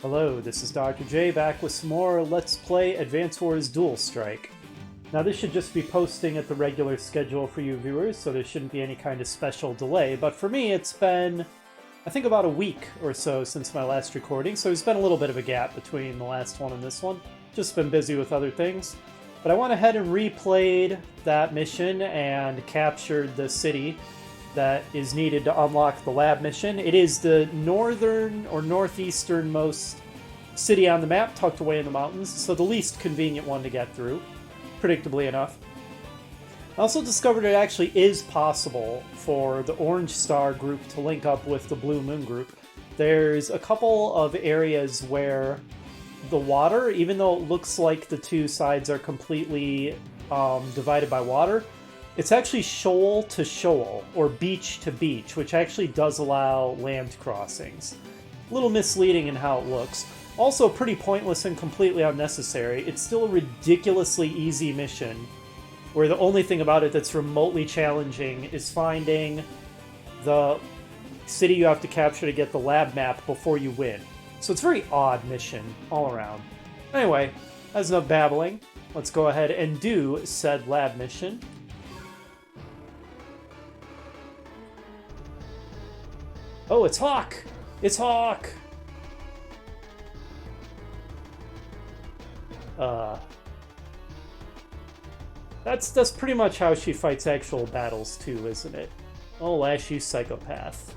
Hello, this is Dr. J back with some more Let's Play Advance Wars Dual Strike. Now this should just be posting at the regular schedule for you viewers, so there shouldn't be any kind of special delay, but for me it's been, I think, about a week or so since my last recording, so there's been a little bit of a gap between the last one and this one. Just been busy with other things. But I went ahead and replayed that mission and captured the city that is needed to unlock the lab mission. It is the northern or northeasternmost city on the map, tucked away in the mountains, so the least convenient one to get through, predictably enough. I also discovered it actually is possible for the Orange Star group to link up with the Blue Moon group. There's a couple of areas where the water, even though it looks like the two sides are completely divided by water, it's actually shoal to shoal, or beach to beach, which actually does allow land crossings. A little misleading in how it looks. Also pretty pointless and completely unnecessary. It's still a ridiculously easy mission, where the only thing about it that's remotely challenging is finding the city you have to capture to get the lab map before you win. So it's a very odd mission all around. Anyway, that's enough babbling. Let's go ahead and do said lab mission. Oh, it's Hawk! It's Hawk! That's pretty much how she fights actual battles too, isn't it? Oh, Lash, you psychopath.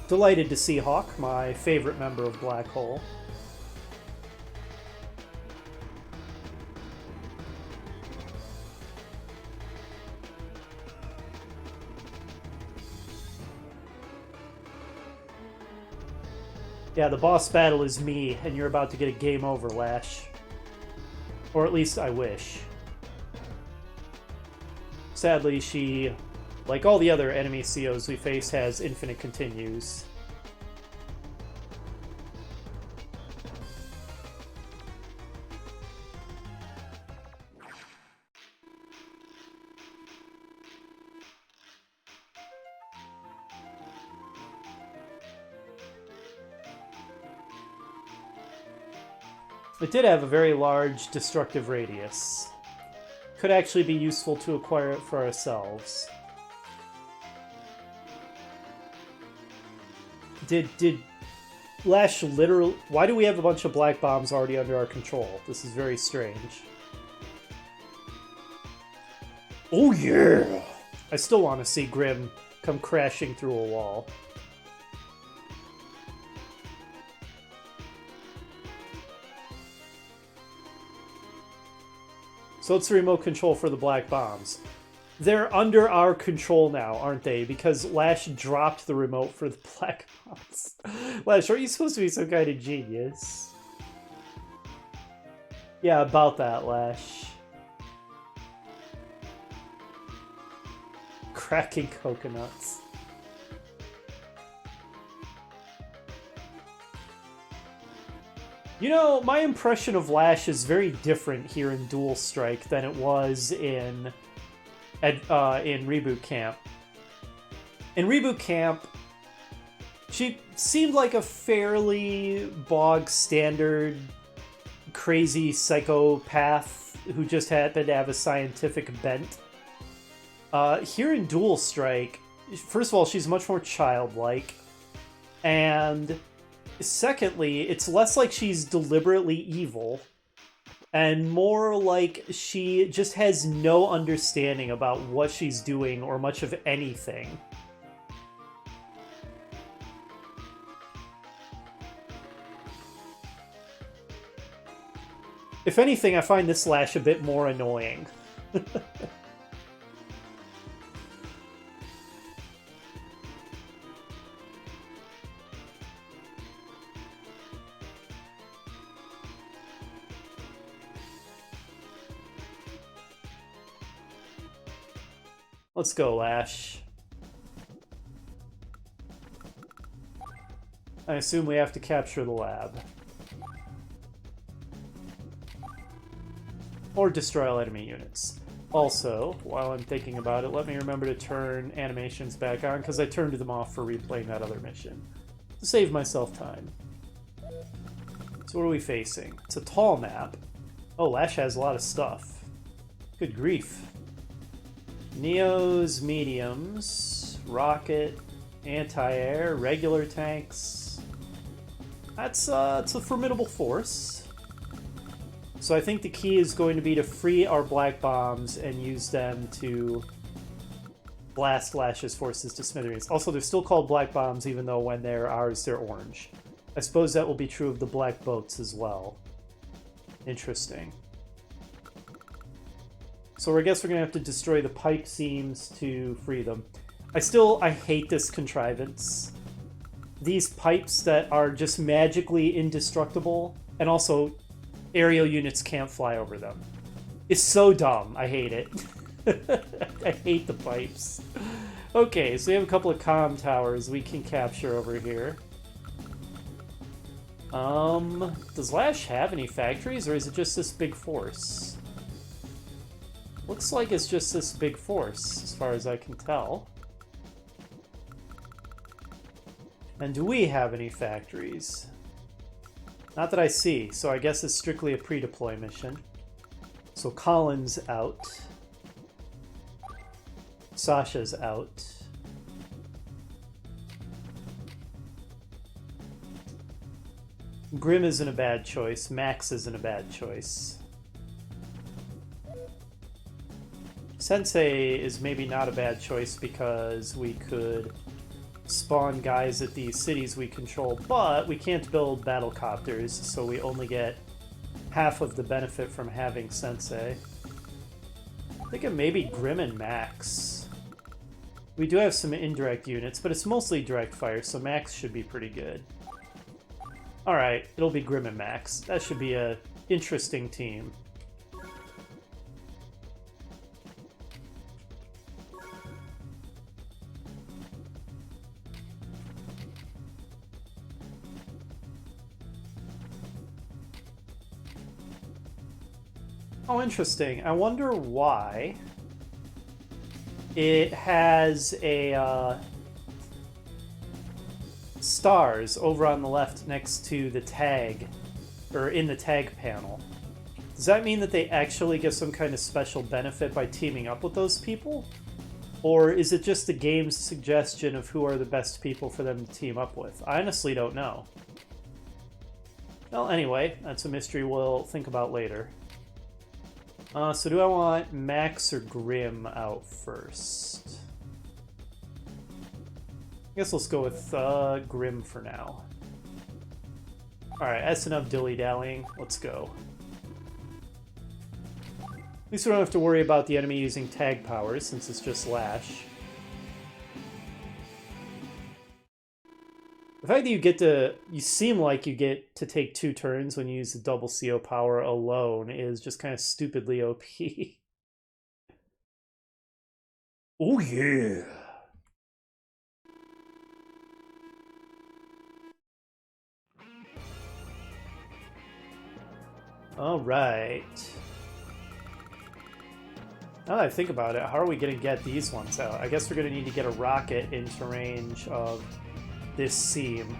Delighted to see Hawk, my favorite member of Black Hole. Yeah, the boss battle is me, and you're about to get a game over, Lash. Or at least I wish. Sadly, she, like all the other enemy COs we face, has infinite continues. It did have a very large destructive radius. Could actually be useful to acquire it for ourselves. Did Lash literally... Why do we have a bunch of black bombs already under our control? This is very strange. Oh yeah! I still want to see Grim come crashing through a wall. So it's the remote control for the black bombs. They're under our control now, aren't they? Because Lash dropped the remote for the black bombs. Lash, aren't you supposed to be some kind of genius? Yeah, about that, Lash. Cracking coconuts. You know, my impression of Lash is very different here in Dual Strike than it was in Reboot Camp. In Reboot Camp, she seemed like a fairly bog standard, crazy psychopath who just happened to have a scientific bent. Here in Dual Strike, first of all, she's much more childlike, and secondly, it's less like she's deliberately evil, and more like she just has no understanding about what she's doing or much of anything. If anything, I find this Lash a bit more annoying. Let's go, Lash. I assume we have to capture the lab. Or destroy all enemy units. Also, while I'm thinking about it, let me remember to turn animations back on, because I turned them off for replaying that other mission. To save myself time. So what are we facing? It's a tall map. Oh, Lash has a lot of stuff. Good grief. Neos, mediums, rocket, anti-air, regular tanks. It's a formidable force. So I think the key is going to be to free our black bombs and use them to blast Lash's forces to smithereens. Also, they're still called black bombs, even though when they're ours, they're orange. I suppose that will be true of the black boats as well. Interesting. So I guess we're going to have to destroy the pipe seams to free them. I hate this contrivance. These pipes that are just magically indestructible, and also aerial units can't fly over them. It's so dumb. I hate it. I hate the pipes. Okay, so we have a couple of comm towers we can capture over here. Does Lash have any factories, or is it just this big force? Looks like it's just this big force, as far as I can tell. And do we have any factories? Not that I see, so I guess it's strictly a pre-deploy mission. So Colin's out. Sasha's out. Grim isn't a bad choice. Max isn't a bad choice. Sensei is maybe not a bad choice because we could spawn guys at these cities we control, but we can't build battle copters, so we only get half of the benefit from having Sensei. I think it may be Grim and Max. We do have some indirect units, but it's mostly direct fire, so Max should be pretty good. Alright, it'll be Grim and Max. That should be an interesting team. Oh, interesting. I wonder why it has a stars over on the left next to the tag, or in the tag panel. Does that mean that they actually get some kind of special benefit by teaming up with those people? Or is it just the game's suggestion of who are the best people for them to team up with? I honestly don't know. Well, anyway, that's a mystery we'll think about later. So do I want Max or Grim out first? I guess let's go with Grim for now. Alright, that's enough dilly-dallying. Let's go. At least we don't have to worry about the enemy using tag powers, since it's just Lash. The fact that you seem like you get to take 2 turns when you use the double CO power alone is just kind of stupidly OP. Oh yeah! Alright. Now that I think about it, how are we going to get these ones out? I guess we're going to need to get a rocket into range of this seam.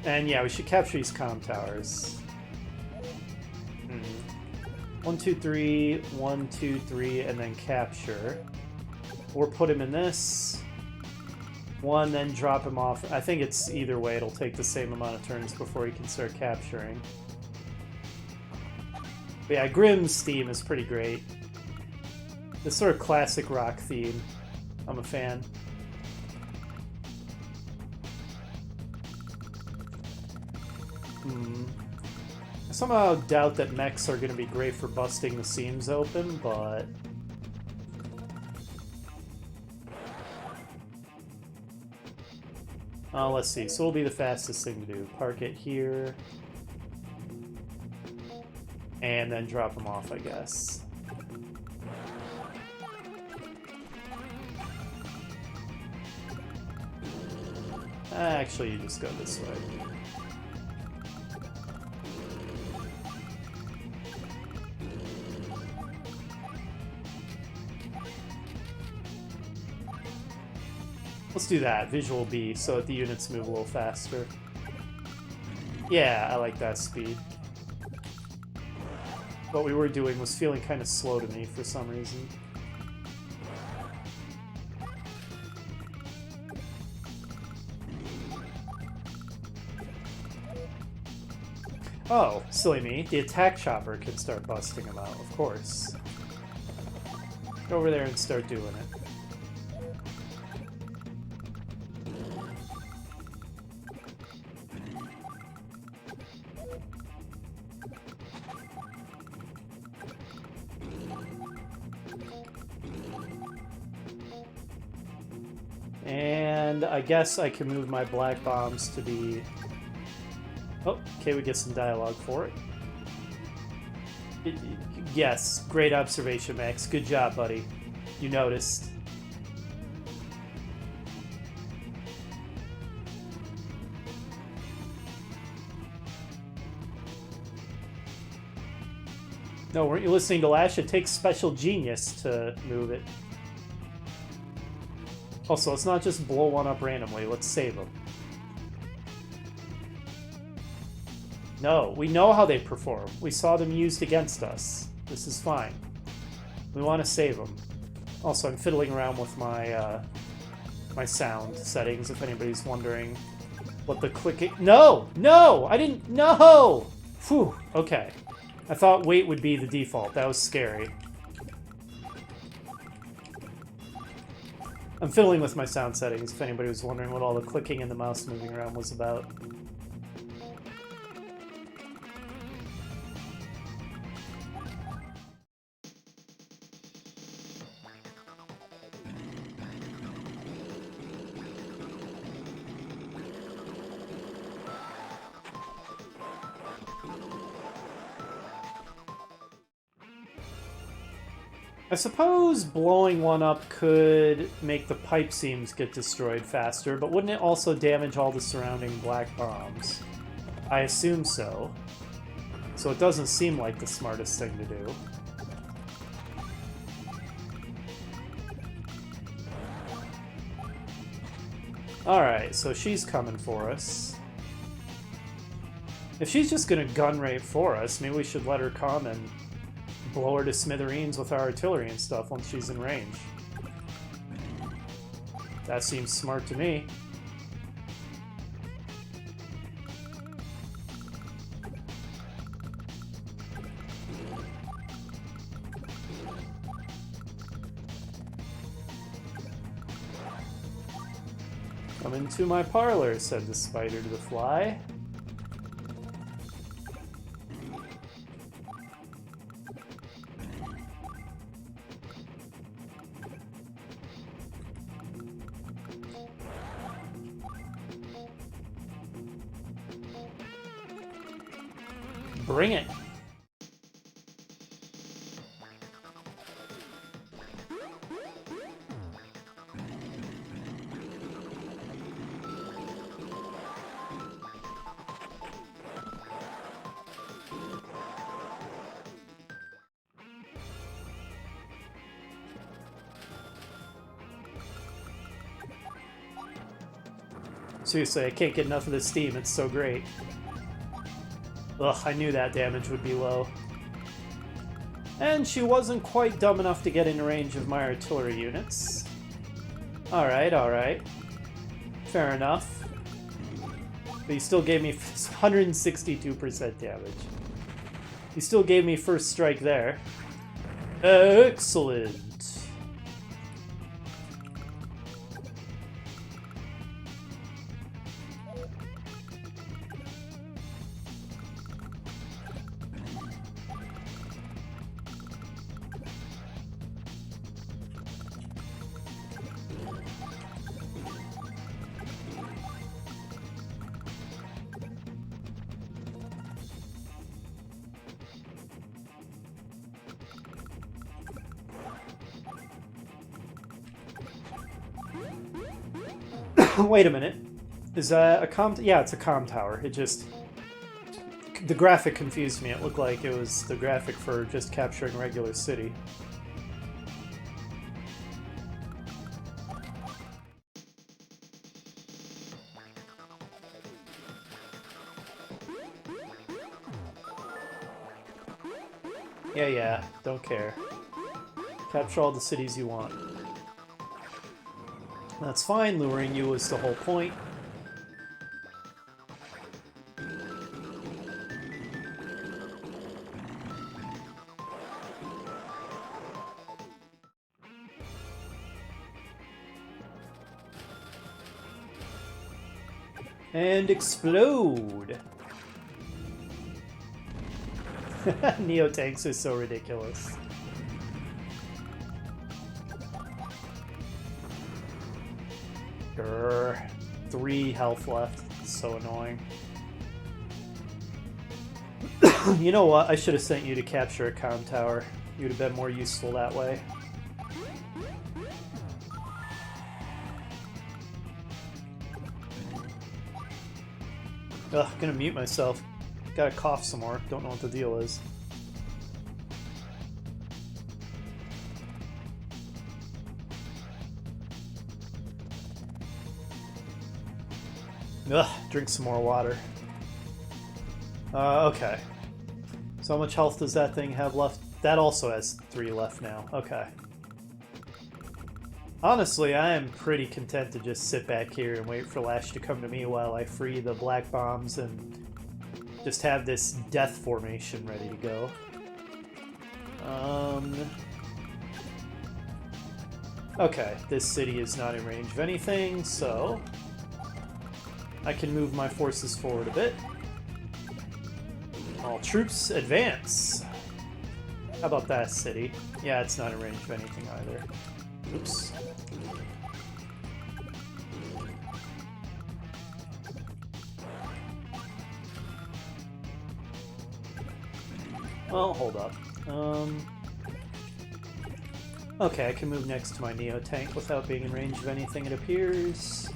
And yeah, we should capture these comm towers. 1, 2, 3, 1, 2, 3, and then capture. Or put him in this. 1, then drop him off. I think it's either way, it'll take the same amount of turns before he can start capturing. But yeah, Grimm's theme is pretty great. This sort of classic rock theme. I'm a fan. I somehow doubt that mechs are going to be great for busting the seams open, but... let's see. So it'll be the fastest thing to do. Park it here. And then drop them off, I guess. Actually, you just go this way. Let's do that. Visual B, so that the units move a little faster. Yeah, I like that speed. What we were doing was feeling kind of slow to me for some reason. Oh, silly me. The attack chopper can start busting them out, of course. Go over there and start doing it. And I guess I can move my black bombs to be... Oh, okay, we get some dialogue for it. Yes, great observation, Max. Good job, buddy. You noticed. No, weren't you listening to Lash? It takes special genius to move it. Also, let's not just blow one up randomly. Let's save them. No, we know how they perform. We saw them used against us. This is fine. We want to save them. Also, I'm fiddling around with my my sound settings, if anybody's wondering what the clicking... No! No! I didn't... No! Phew. Okay. I thought wait would be the default. That was scary. I'm fiddling with my sound settings, if anybody was wondering what all the clicking and the mouse moving around was about. I suppose blowing one up could make the pipe seams get destroyed faster, but wouldn't it also damage all the surrounding black bombs? I assume so. So it doesn't seem like the smartest thing to do. Alright, so she's coming for us. If she's just gonna gun rape for us, maybe we should let her come and blow her to smithereens with our artillery and stuff once she's in range. That seems smart to me. Come into my parlor, said the spider to the fly. Bring it. Seriously, I can't get enough of this steam. It's so great. Ugh, I knew that damage would be low. And she wasn't quite dumb enough to get in range of my artillery units. Alright, alright. Fair enough. But you still gave me 162% damage. You still gave me first strike there. Excellent. Wait a minute. Is that a comm... Yeah, it's a comm tower. It just... The graphic confused me. It looked like it was the graphic for just capturing a regular city. Yeah, don't care. Capture all the cities you want. That's fine, luring you was the whole point. And explode! Neo tanks are so ridiculous. Grr. 3 health left. So annoying. You know what? I should have sent you to capture a comm tower. You'd have been more useful that way. Ugh, gonna mute myself. Gotta cough some more. Don't know what the deal is. Ugh, drink some more water. Okay. So how much health does that thing have left? That also has 3 left now. Okay. Honestly, I am pretty content to just sit back here and wait for Lash to come to me while I free the black bombs and just have this death formation ready to go. Okay, this city is not in range of anything, so I can move my forces forward a bit. All troops advance. How about that city? Yeah, it's not in range of anything either. Oops. Well, hold up. Okay, I can move next to my Neo tank without being in range of anything, it appears.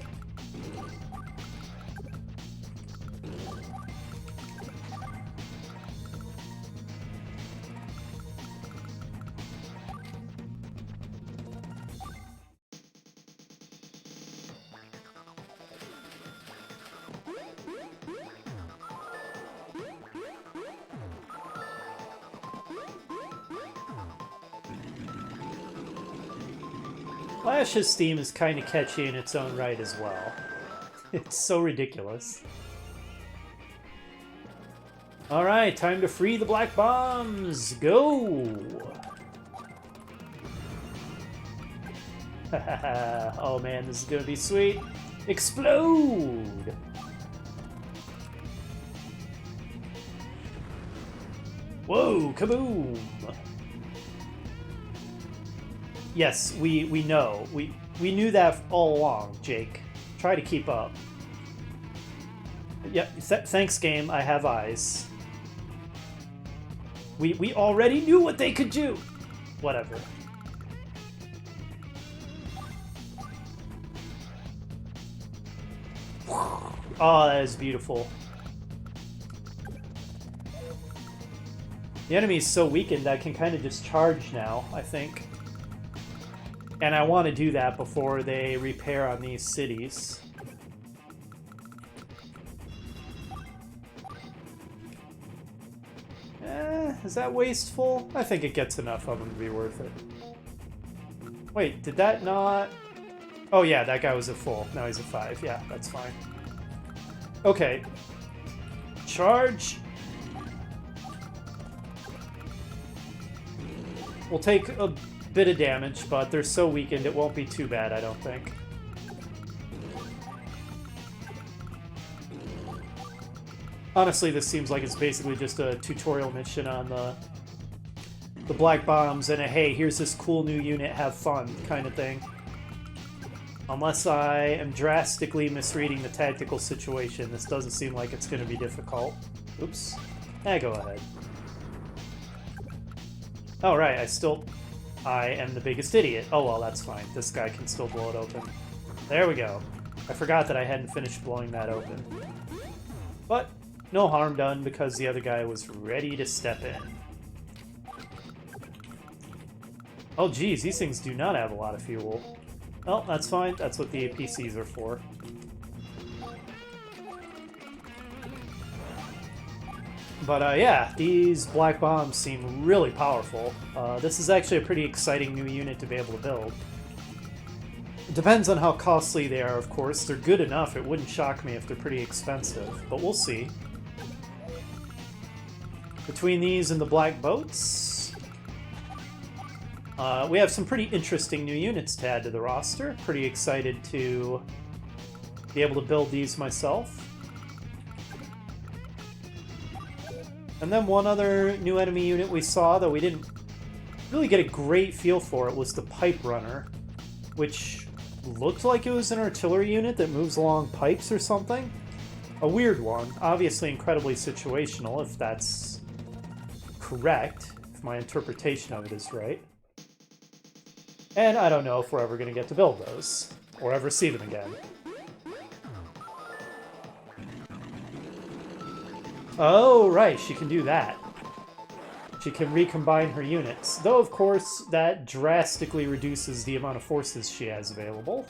Lash's theme is kind of catchy in its own right as well. It's so ridiculous. Alright, time to free the black bombs! Go! Oh man, this is gonna be sweet. Explode! Whoa, kaboom! Yes, we know. We knew that all along, Jake. Try to keep up. Yep, thanks game, I have eyes. We already knew what they could do! Whatever. Oh, that is beautiful. The enemy is so weakened I can kind of just charge now, I think. And I want to do that before they repair on these cities. Is that wasteful? I think it gets enough of them to be worth it. Wait, did that not... Oh yeah, that guy was at full. Now he's at 5. Yeah, that's fine. Okay. Charge. We'll take a bit of damage, but they're so weakened it won't be too bad, I don't think. Honestly, this seems like it's basically just a tutorial mission on the black bombs and a hey, here's this cool new unit, have fun kind of thing. Unless I am drastically misreading the tactical situation, this doesn't seem like it's going to be difficult. Oops. Go ahead. Oh, right, I am the biggest idiot. Oh, well, that's fine. This guy can still blow it open. There we go. I forgot that I hadn't finished blowing that open. But no harm done because the other guy was ready to step in. Oh, geez, these things do not have a lot of fuel. Well, that's fine. That's what the APCs are for. But yeah, these black bombs seem really powerful. This is actually a pretty exciting new unit to be able to build. It depends on how costly they are, of course. They're good enough, it wouldn't shock me if they're pretty expensive, but we'll see. Between these and the black boats, we have some pretty interesting new units to add to the roster. Pretty excited to be able to build these myself. And then one other new enemy unit we saw, though we didn't really get a great feel for it, was the Pipe Runner, which looked like it was an artillery unit that moves along pipes or something. A weird one, obviously incredibly situational, if that's correct, if my interpretation of it is right. And I don't know if we're ever going to get to build those, or ever see them again. Oh, right, she can do that. She can recombine her units. Though, of course, that drastically reduces the amount of forces she has available.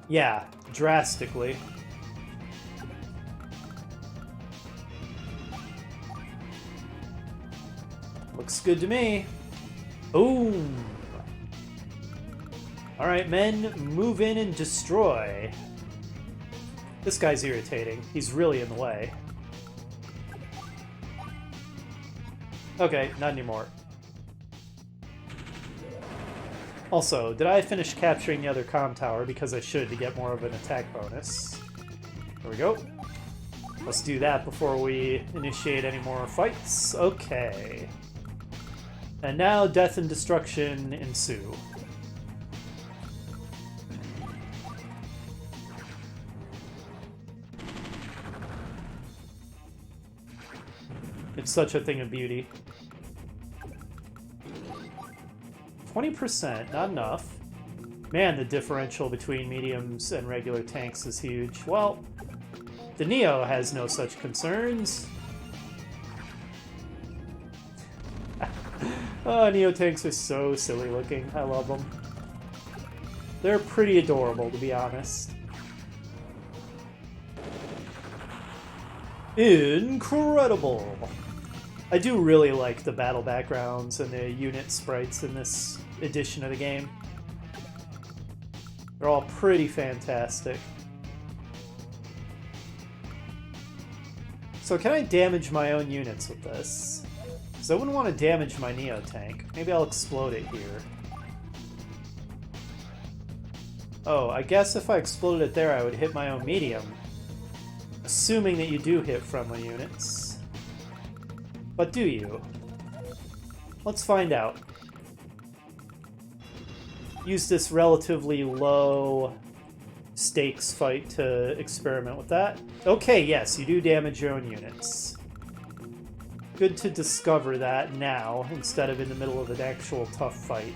Yeah, drastically. Looks good to me. Boom! Alright, men, move in and destroy. This guy's irritating. He's really in the way. Okay, not anymore. Also, did I finish capturing the other comm tower? Because I should to get more of an attack bonus. There we go. Let's do that before we initiate any more fights. Okay. And now death and destruction ensue. It's such a thing of beauty. 20%, not enough. Man, the differential between mediums and regular tanks is huge. Well, the Neo has no such concerns. Oh, Neo tanks are so silly looking. I love them. They're pretty adorable, to be honest. Incredible! I do really like the battle backgrounds and the unit sprites in this edition of the game. They're all pretty fantastic. So can I damage my own units with this? Because I wouldn't want to damage my Neo tank. Maybe I'll explode it here. Oh, I guess if I exploded it there I would hit my own medium. Assuming that you do hit friendly units. But do you? Let's find out. Use this relatively low stakes fight to experiment with that. Okay, yes, you do damage your own units. Good to discover that now, instead of in the middle of an actual tough fight.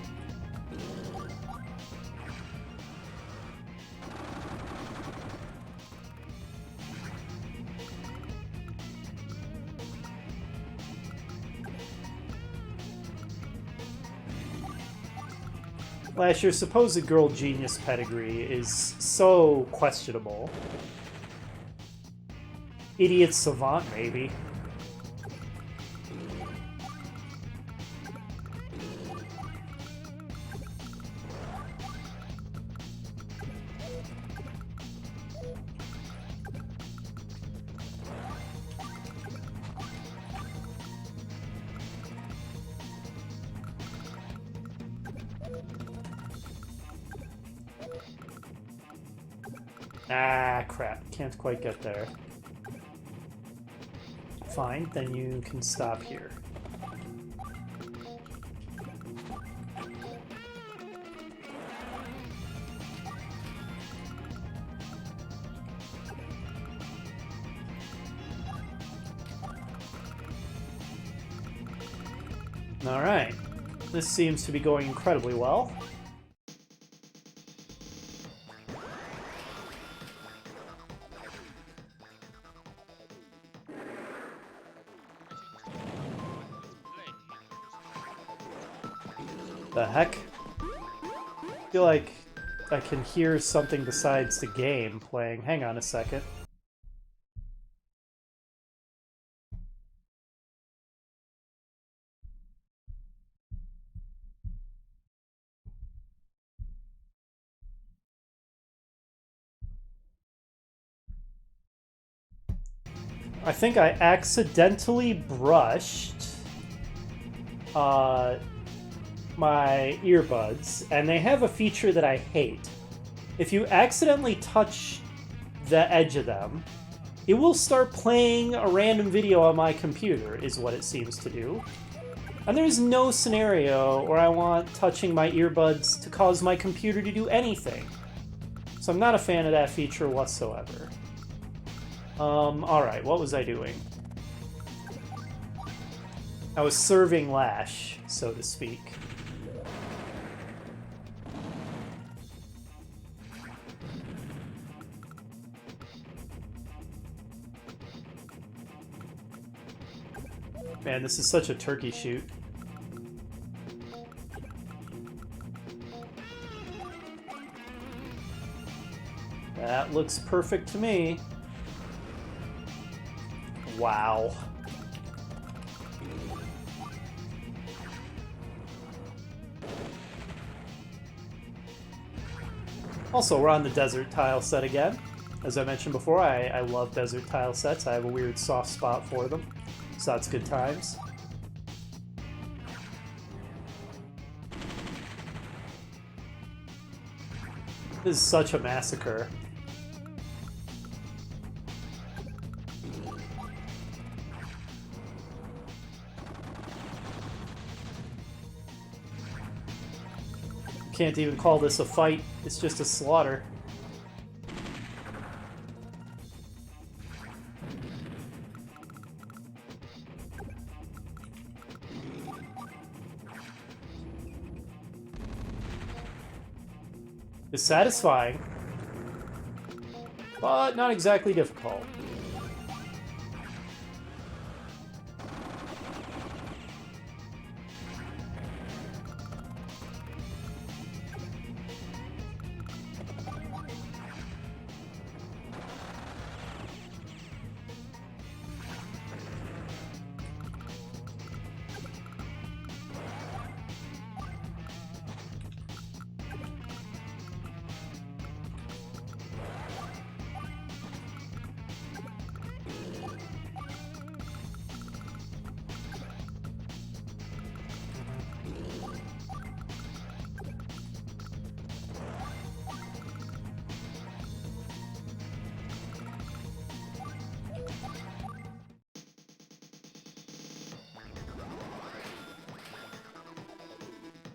Lash, your supposed girl genius pedigree is so questionable. Idiot savant, maybe. Ah, crap. Can't quite get there. Fine, then you can stop here. Alright. This seems to be going incredibly well. The heck? I feel like I can hear something besides the game playing. Hang on a second. I think I accidentally brushed my earbuds, and they have a feature that I hate. If you accidentally touch the edge of them, it will start playing a random video on my computer, is what it seems to do. And there's no scenario where I want touching my earbuds to cause my computer to do anything. So I'm not a fan of that feature whatsoever. Alright, what was I doing? I was serving Lash, so to speak. Man, this is such a turkey shoot. That looks perfect to me. Wow. Also, we're on the desert tile set again. As I mentioned before, I love desert tile sets. I have a weird soft spot for them. So that's good times. This is such a massacre. Can't even call this a fight, it's just a slaughter. It's satisfying, but not exactly difficult.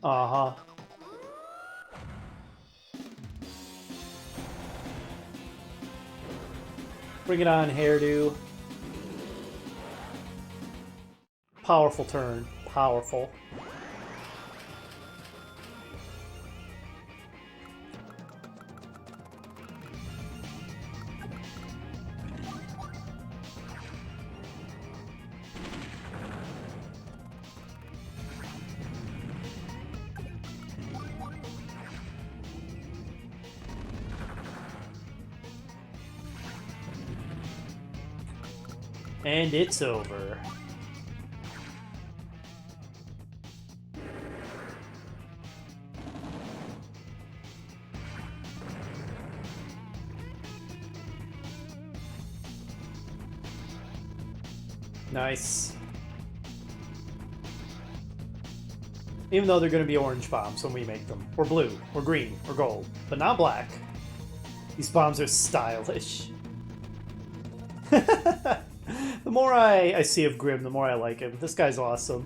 Uh-huh. Bring it on, hairdo. Powerful turn. Powerful. And it's over. Nice. Even though they're going to be orange bombs when we make them. Or blue, or green, or gold. But not black. These bombs are stylish. The more I see of Grim, the more I like him. This guy's awesome.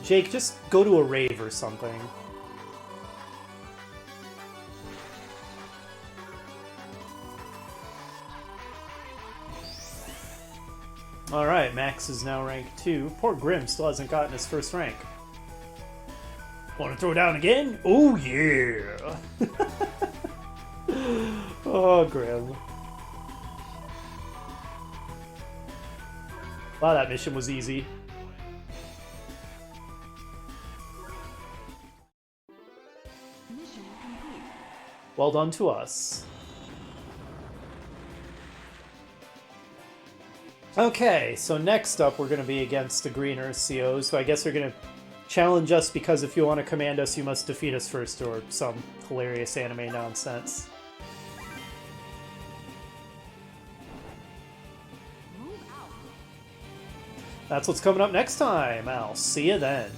Jake, just go to a rave or something. Alright, Max is now rank 2. Poor Grim still hasn't gotten his first rank. Want to throw down again? Oh yeah! Oh, Grim. Wow, that mission was easy. Well done to us. Okay, so next up we're going to be against the Green Earth COs, so I guess they're going to challenge us because if you want to command us, you must defeat us first, or some hilarious anime nonsense. That's what's coming up next time. I'll see you then.